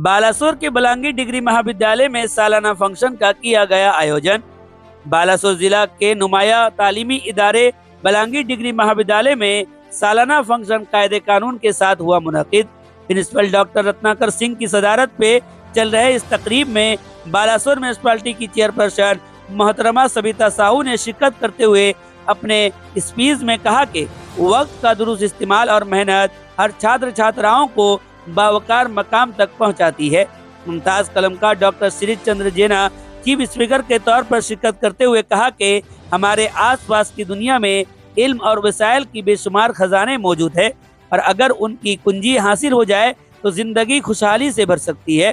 बालासोर के बलांगीर डिग्री महाविद्यालय में सालाना फंक्शन का किया गया आयोजन। बालासोर जिला के नुमाया तालीमी इदारे बलांगीर डिग्री महाविद्यालय में सालाना फंक्शन कायदे कानून के साथ हुआ मुनक़िद। प्रिंसिपल डॉक्टर रत्नाकर सिंह की सदारत पे चल रहे इस तकरीब में बालासोर म्युनिसिपैलिटी की चेयरपर्सन मोहतरमा सबिता साहू ने शिरकत करते हुए अपने स्पीच में कहा कि वक्त का दुरुस्त इस्तेमाल और मेहनत हर छात्र छात्राओं को बावकार मकाम तक पहुंचाती है। मुमताज कलमकार डॉक्टर श्री चंद्र जेना चीफ स्पीकर के तौर पर शिरकत करते हुए कहा कि हमारे आसपास की दुनिया में इल्म और वसाइल की बेशुमार खजाने मौजूद है और अगर उनकी कुंजी हासिल हो जाए तो जिंदगी खुशहाली से भर सकती है।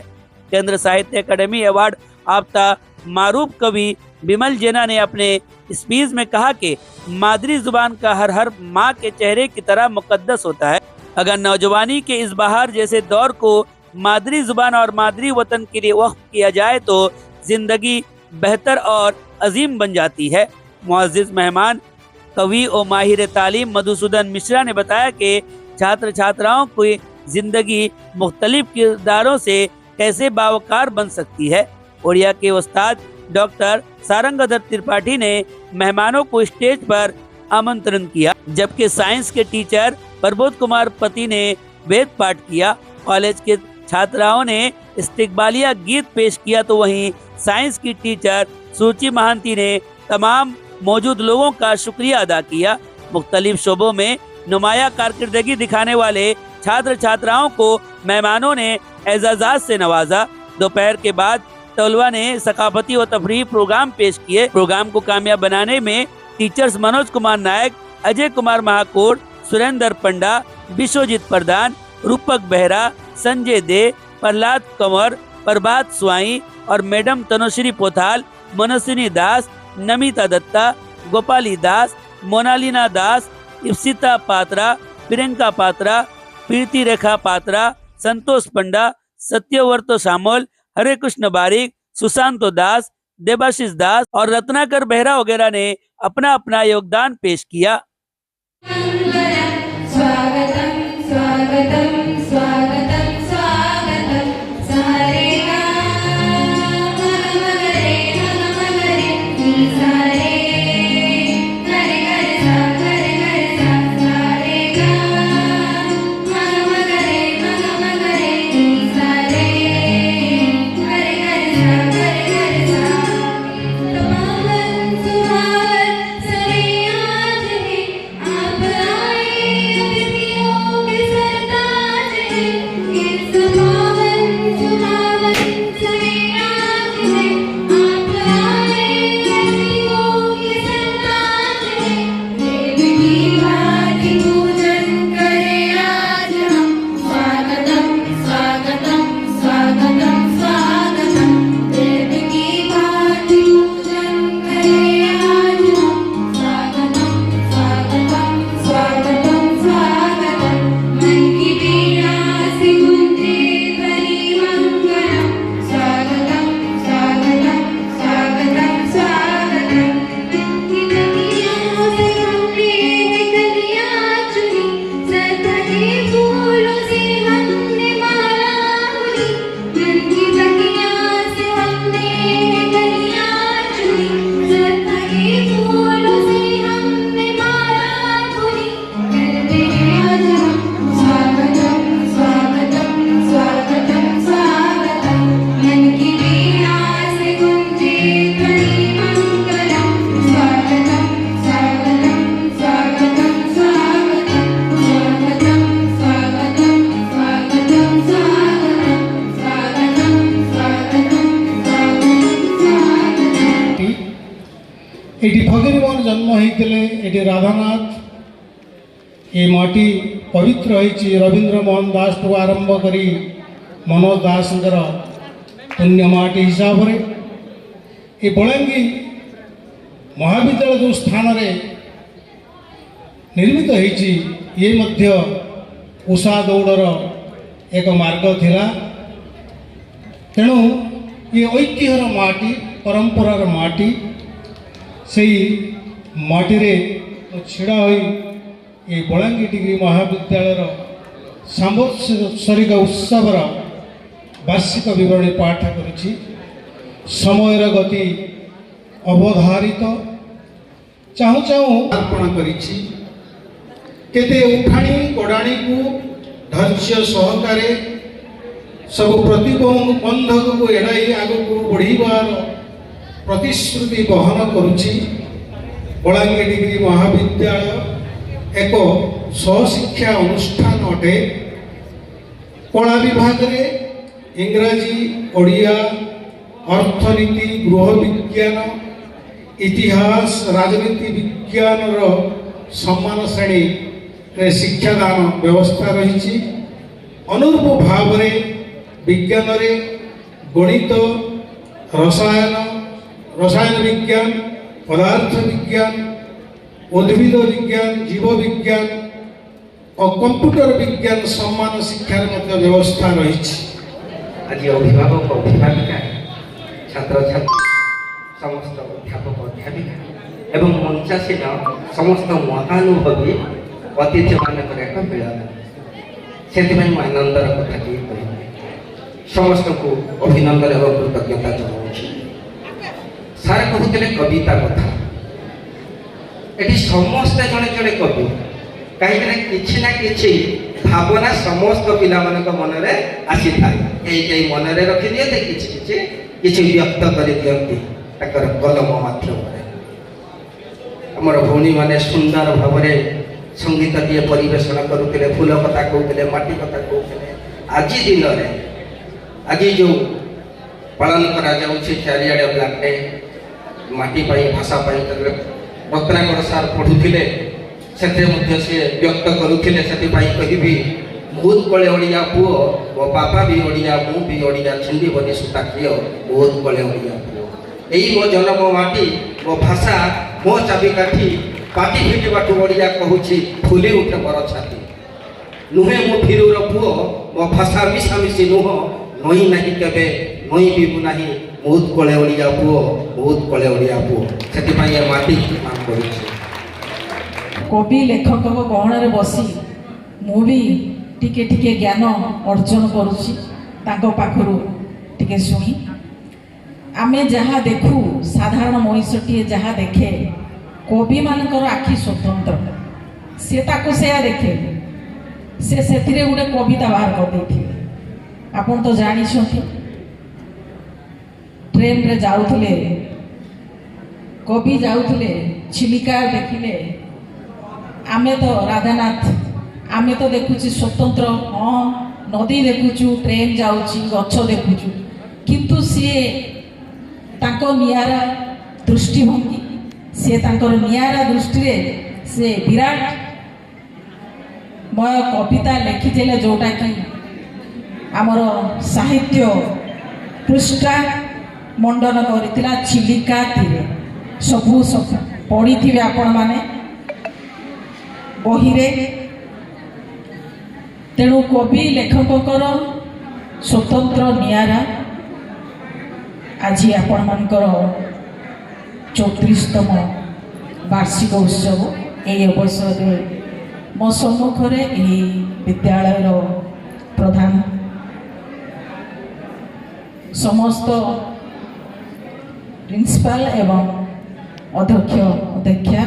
केंद्र साहित्य अकादमी अवार्ड याफ्ता मारूफ कवि बिमल जेना ने अपने स्पीच में कहा कि मादरी जुबान का हर हर माँ के चेहरे की तरह मुकद्दस होता है। अगर नौजवानी के इस बहार जैसे दौर को मादरी जुबान और मादरी वतन के लिए वक्फ किया जाए तो जिंदगी बेहतर और अजीम बन जाती है। मुअज़्ज़िज़ मेहमान कवि और माहिर तालीम मधुसूदन मिश्रा ने बताया कि छात्र छात्राओं की जिंदगी मुख्तलिफ किरदारों से कैसे बावकार बन सकती है। ओडिया के उस्ताद डॉक्टर सारंगधर त्रिपाठी ने मेहमानों को स्टेज पर आमंत्रण किया, जबकि साइंस के टीचर प्रबोध कुमार पति ने वेद पाठ किया। कॉलेज के छात्राओं ने इस्तिकबालिया गीत पेश किया तो वहीं साइंस की टीचर सूची महांती ने तमाम मौजूद लोगों का शुक्रिया अदा किया। मुख्तलिफ शोबों में नुमाया कारकर्दगी दिखाने वाले छात्र छात्राओं को मेहमानों ने एजाज़ात से नवाजा। दोपहर के बाद तलवा ने सकाफती व तफरीही प्रोग्राम पेश किए। प्रोग्राम को कामयाब बनाने में टीचर्स मनोज कुमार नायक, अजय कुमार महाकोट, सुरेंद्र पंडा, विश्वजीत प्रधान, रूपक बेहरा, संजय दे, प्रहलाद कंवर, प्रभात स्वाई और मैडम तनुश्री पोथाल, मनस्विनी दास, नमिता दत्ता, गोपाली दास, मोनालिना दास, इप्सिता पात्रा, प्रियंका पात्रा, प्रीति रेखा पात्रा, संतोष पंडा, सत्यवर्तो शामोल, हरे कृष्ण बारिक, सुशांतो दास, देवाशीष दास और रत्नाकर बेहरा वगैरह ने अपना अपना योगदान पेश किया। स्वागतम स्वागतम स्वागतम स्वागतम सारे एटी फकीरमोहन जन्म होते ये राधानाथ ये माटी पवित्र होती रवींद्र मोहन दास ठू आरंभ कर मनोज दास पुण्य माटी हिसाब से ये बलांगीर महाविद्यालय जो स्थान निर्मित होती ये मध्य उषा दौड़र एक मार्ग थिला। तेणु ये ऐतिह्यर माटी परंपरार माटी से माटी रे छिड़ा हुई ये बलांगीर डिग्री महाविद्यालय सांवत्सरिक उत्सवर ବାର୍ଷିକ ବିବରଣୀ ପାଠ କରିଛି। ସମୟର ଗତି ଅବଧାରିତ ଚାହୁଁ ଚାହୁଁ ଅର୍ପଣ କରିଛି। କେତେ ଉଠାଣି ଗଡ଼ାଣିକୁ ଧୈର୍ଯ୍ୟ ସହକାରେ ସବୁ ପ୍ରତିବନ୍ଧକକୁ ଏଡ଼ାଇ ଆଗକୁ ବଢ଼ିବାର ପ୍ରତିଶ୍ରୁତି ବହନ କରୁଛି। ବଲାଙ୍ଗୀର ଡିଗ୍ରୀ ମହାବିଦ୍ୟାଳୟ ଏକ ସହଶିକ୍ଷା ଅନୁଷ୍ଠାନ ଅଟେ। କଳା ବିଭାଗରେ ଇଂରାଜୀ, ଓଡ଼ିଆ, ଅର୍ଥନୀତି, ଗୃହ ବିଜ୍ଞାନ, ଇତିହାସ, ରାଜନୀତି ବିଜ୍ଞାନର ସମାନ ଶ୍ରେଣୀରେ ଶିକ୍ଷାଦାନ ବ୍ୟବସ୍ଥା ରହିଛି। ଅନୁରୂପ ଭାବରେ ବିଜ୍ଞାନରେ ଗଣିତ, ରସାୟନ ବିଜ୍ଞାନ, ପଦାର୍ଥ ବିଜ୍ଞାନ, ଉଦ୍ଭିଦ ବିଜ୍ଞାନ, ଜୀବ ବିଜ୍ଞାନ ଓ କମ୍ପ୍ୟୁଟର ବିଜ୍ଞାନ ସମାନ ଶିକ୍ଷାର ମଧ୍ୟ ବ୍ୟବସ୍ଥା ରହିଛି। ଆଜି ଅଭିଭାବକ ଅଭିଭାବିକା, ଛାତ୍ରଛାତ୍ରୀ, ସମସ୍ତ ଅଧ୍ୟାପକ ଅଧ୍ୟାପିକା ଏବଂ ମଞ୍ଚାସୀନ ସମସ୍ତ ମହାନୁଭବୀ ଅତିଥିମାନଙ୍କର ଏକ ମିଳନ। ସେଥିପାଇଁ ମୁଁ ଆନନ୍ଦର କଥାଟିଏ କହିବି। ସମସ୍ତଙ୍କୁ ଅଭିନନ୍ଦନ ଏବଂ କୃତଜ୍ଞତା ଜଣାଉଛି। ସାର୍ କହୁଥିଲେ କବିତା କଥା। ଏଠି ସମସ୍ତେ ଜଣେ ଜଣେ କବି, କାହିଁକିନା କିଛି ନା କିଛି ଭାବନା ସମସ୍ତ ପିଲାମାନଙ୍କ ମନରେ ଆସିଥାଏ। କେହି ମନରେ ରଖିଦିଅନ୍ତି, କିଛି ବ୍ୟକ୍ତ କରିଦିଅନ୍ତି ତାଙ୍କର କଲମ ମାଧ୍ୟମରେ। ଆମର ଭଉଣୀମାନେ ସୁନ୍ଦର ଭାବରେ ସଙ୍ଗୀତଟିଏ ପରିବେଷଣ କରୁଥିଲେ, ଫୁଲ କଥା କହୁଥିଲେ, ମାଟି କଥା କହୁଥିଲେ। ଆଜି ଦିନରେ ଆଜି ଯେଉଁ ପାଳନ କରାଯାଉଛି ଚାରିଆଡ଼େ ବ୍ଲାକ୍ ଡେ, ମାଟି ପାଇଁ, ଭାଷା ପାଇଁ, ରତ୍ନାକର ସାର୍ ପଢ଼ୁଥିଲେ, ସେଥିରେ ମଧ୍ୟ ସେ ବ୍ୟକ୍ତ କରୁଥିଲେ। ସେଥିପାଇଁ କହିବି, ବହୁତ କଳେ ଓଡ଼ିଆ ପୁଅ, ମୋ ବାପା ବି ଓଡ଼ିଆ, ମୁଁ ବି ଓଡ଼ିଆ, ଛିଣ୍ଡିବନି ସୂତା ଖିଅ, ବହୁତ କଳେ ଓଡ଼ିଆ ପୁଅ। ଏଇ ମୋ ଜନ୍ମ ମାଟି, ମୋ ଭାଷା, ମୋ ଚାବିକାଠି, ପାଟି ଫିଟିବାଠୁ ଓଡ଼ିଆ କହୁଛି, ଫୁଲି ଉଠେ ମୋର ଛାତି। ନୁହେଁ ମୁଁ ଫିରୁର ପୁଅ, ମୋ ଭାଷା ମିଶାମିଶି ନୁହଁ, ନଈ ନାହିଁ କେବେ ନଈବିବୁ ନାହିଁ, ବହୁତ କଳେ ଓଡ଼ିଆ ପୁଅ, ବହୁତ କଳେ ଓଡ଼ିଆ ପୁଅ। ସେଥିପାଇଁ ଏ ମାଟି ନାମ କରୁଛି। କବି ଲେଖକଙ୍କ ଗହଣରେ ବସି ମୁଁ ବି ଟିକେ ଟିକେ ଜ୍ଞାନ ଅର୍ଜନ କରୁଛି ତାଙ୍କ ପାଖରୁ ଟିକେ ଶୁଣି। ଆମେ ଯାହା ଦେଖୁ, ସାଧାରଣ ମଣିଷଟିଏ ଯାହା ଦେଖେ, କବିମାନଙ୍କର ଆଖି ସ୍ୱତନ୍ତ୍ର। ସେ ତାକୁ ସେୟା ଦେଖେ। ସେ ସେଥିରେ ଗୋଟେ କବିତା ବାହାର କରିଦେଇଥିଲେ। ଆପଣ ତ ଜାଣିଛନ୍ତି, ଟ୍ରେନରେ ଯାଉଥିଲେ, କବି ଯାଉଥିଲେ, ଚିଲିକା ଦେଖିଲେ। ଆମେ ତ ରାଧାନାଥ, ଆମେ ତ ଦେଖୁଛୁ ସ୍ୱତନ୍ତ୍ର, ହଁ ନଦୀ ଦେଖୁଛୁ, ଟ୍ରେନ ଯାଉଛି, ଗଛ ଦେଖୁଛୁ, କିନ୍ତୁ ସିଏ ତାଙ୍କ ନିଆରା ଦୃଷ୍ଟିଭଙ୍ଗୀ, ସିଏ ତାଙ୍କର ନିଆରା ଦୃଷ୍ଟିରେ ସେ ବିରାଟମୟ କବିତା ଲେଖିଥିଲେ, ଯେଉଁଟାକି ଆମର ସାହିତ୍ୟ ପୃଷ୍ଠା ମଣ୍ଡନ କରିଥିଲା ଚିଲିକା ତୀରେ। ସବୁ ପଢ଼ିଥିବେ ଆପଣମାନେ ବହିରେ। ତେଣୁ କବି ଲେଖକଙ୍କର ସ୍ୱତନ୍ତ୍ର ନିଆରା ଆଜି ଆପଣମାନଙ୍କର 34ତମ ବାର୍ଷିକ ଉତ୍ସବ। ଏହି ଅବସରରେ ମୋ ସମ୍ମୁଖରେ ଏହି ବିଦ୍ୟାଳୟର ପ୍ରଧାନ, ସମସ୍ତ ପ୍ରିନ୍ସିପାଲ ଏବଂ ଅଧ୍ୟକ୍ଷ ଅଧ୍ୟକ୍ଷା,